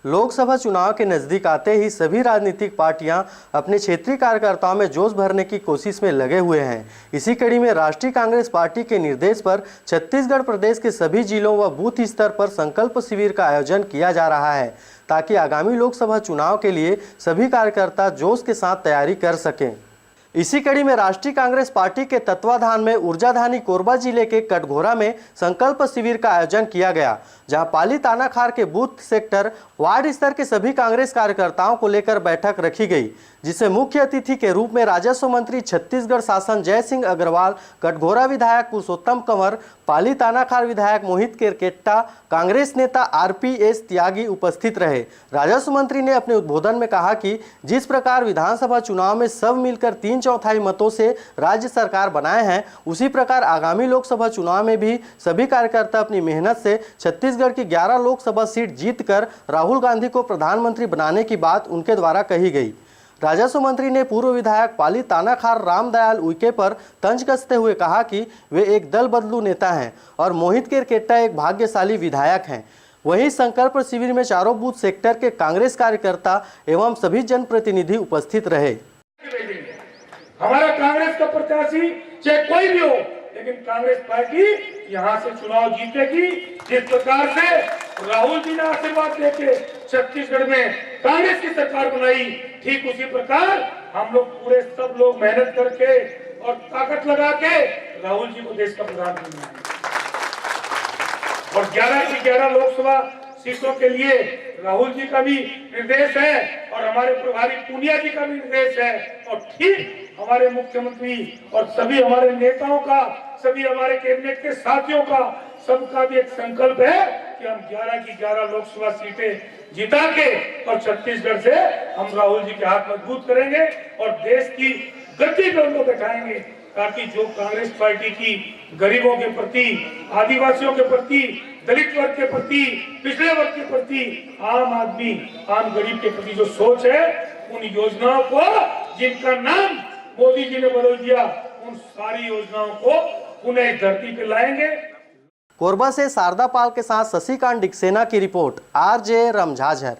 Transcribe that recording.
लोकसभा चुनाव के नजदीक आते ही सभी राजनीतिक पार्टियां अपने क्षेत्रीय कार्यकर्ताओं में जोश भरने की कोशिश में लगे हुए हैं। इसी कड़ी में राष्ट्रीय कांग्रेस पार्टी के निर्देश पर छत्तीसगढ़ प्रदेश के सभी जिलों व बूथ स्तर पर संकल्प शिविर का आयोजन किया जा रहा है, ताकि आगामी लोकसभा चुनाव के लिए सभी कार्यकर्ता जोश के साथ तैयारी कर सकें। इसी कड़ी में राष्ट्रीय कांग्रेस पार्टी के तत्वाधान में ऊर्जाधानी कोरबा जिले के कटघोरा में संकल्प शिविर का आयोजन किया गया, जहां पाली तानाखार के बूथ सेक्टर वार्ड स्तर के सभी कांग्रेस कार्यकर्ताओं को लेकर बैठक रखी गई, जिसमें मुख्य अतिथि के रूप में राजस्व मंत्री छत्तीसगढ़ शासन जय सिंह अग्रवाल, कटघोरा विधायक पुरुषोत्तम कंवर, पाली तानाखार विधायक मोहित केरकेट्टा, कांग्रेस नेता RPS त्यागी उपस्थित रहे। राजस्व मंत्री ने अपने उद्बोधन में कहा कि जिस प्रकार विधानसभा चुनाव में सब मिलकर 3/4 मतों से राज्य सरकार बनाए हैं, उसी प्रकार आगामी लोकसभा चुनाव में भी सभी कार्यकर्ता अपनी मेहनत से छत्तीसगढ़ की 11 लोकसभा सीट जीतकर राहुल गांधी को प्रधानमंत्री बनाने की बात उनके द्वारा कही गई। राजस्व मंत्री ने पूर्व विधायक पाली तानाखार रामदयाल उइके पर तंज कसते हुए कहा कि वे एक दल बदलू नेता हैं और मोहित केरकेट्टा एक भाग्यशाली विधायक हैं। वहीं संकल्प शिविर में चारों बूथ सेक्टर के कांग्रेस कार्यकर्ता एवं सभी जनप्रतिनिधि उपस्थित रहे। हमारा कांग्रेस का प्रत्याशी चाहे कोई भी हो, लेकिन कांग्रेस पार्टी यहाँ से चुनाव जीतेगी। जिस प्रकार से राहुल जी ने आशीर्वाद देके छत्तीसगढ़ में कांग्रेस की सरकार बनाई, ठीक उसी प्रकार हम लोग पूरे सब लोग मेहनत करके और ताकत लगा के राहुल जी को देश का प्रधानमंत्री बनाएंगे। और 11 की 11 लोकसभा सीटों के लिए राहुल जी का भी निर्देश है और हमारे प्रभारी पूनिया जी का भी निर्देश है, और ठीक हमारे मुख्यमंत्री और सभी हमारे नेताओं का, सभी हमारे कैबिनेट के साथियों का, सबका भी एक संकल्प है कि हम 11 की 11 लोकसभा सीटें जिता के और छत्तीसगढ़ से हम राहुल जी के हाथ मजबूत करेंगे और देश की गति पर उनको बैठाएंगे, ताकि जो कांग्रेस पार्टी की गरीबों के प्रति, आदिवासियों के प्रति, दलित वर्ग के प्रति, पिछड़े वर्ग के प्रति, आम आदमी, आम गरीब के प्रति जो सोच है, उन योजनाओं को, जिनका नाम मोदी जी ने बदल दिया, उन सारी योजनाओं को पुनः इस धरती पे लाएंगे। कोरबा से शारदा पाल के साथ शशिकांत डिक्सेना की रिपोर्ट, RJ रमझाझर।